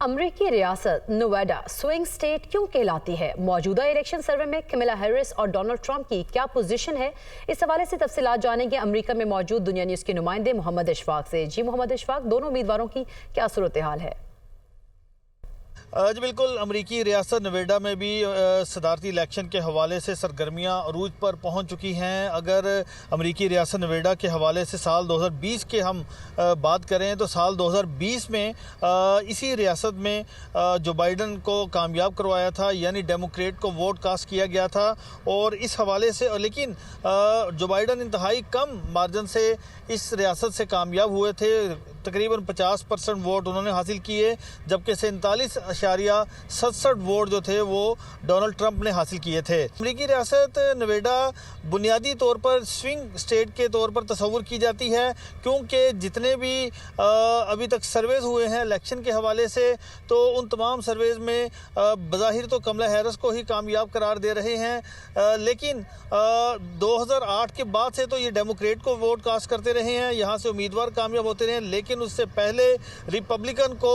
अमरीकी रियासत Noida swing state क्यों कहलाती है? मौजूदा इलेक्शन सर्वे में कमला हैरिस और डोनाल्ड ट्रंप की क्या पोजीशन है? इस हवाले से तफसीलात जानेंगे अमेरिका में मौजूद दुनिया न्यूज के नुमाइंदे मोहम्मद इशफाक से। जी मोहम्मद इशफाक, दोनों उम्मीदवारों की क्या सूरत हाल है? जी बिल्कुल, अमरीकी रियासत नवेडा में भी सदारती इलेक्शन के हवाले से सरगर्मियां अरूज पर पहुंच चुकी हैं। अगर अमरीकी रियासत नवेडा के हवाले से साल 2020 के हम बात करें तो साल 2020 में इसी रियासत में जो बाइडन को कामयाब करवाया था, यानी डेमोक्रेट को वोट कास्ट किया गया था। और इस हवाले से लेकिन जो बाइडन इंतहाई कम मार्जिन से इस रियासत से कामयाब हुए थे। तकरीबन 50% वोट उन्होंने हासिल किए, जबकि 47.67 वोट जो थे वो डोनाल्ड ट्रंप ने हासिल किए थे। अमरीकी रियासत नवेडा बुनियादी तौर पर स्विंग स्टेट के तौर पर तस्वुर की जाती है, क्योंकि जितने भी अभी तक सर्वेज हुए हैं इलेक्शन के हवाले से, तो उन तमाम सर्वेज में बज़ाहिर तो कमला हैरिस को ही कामयाब करार दे रहे हैं। लेकिन 2008 के बाद से तो ये डेमोक्रेट को वोट कास्ट करते रहे हैं, यहाँ से उम्मीदवार कामयाब होते रहे हैं। लेकिन उससे पहले रिपब्लिकन को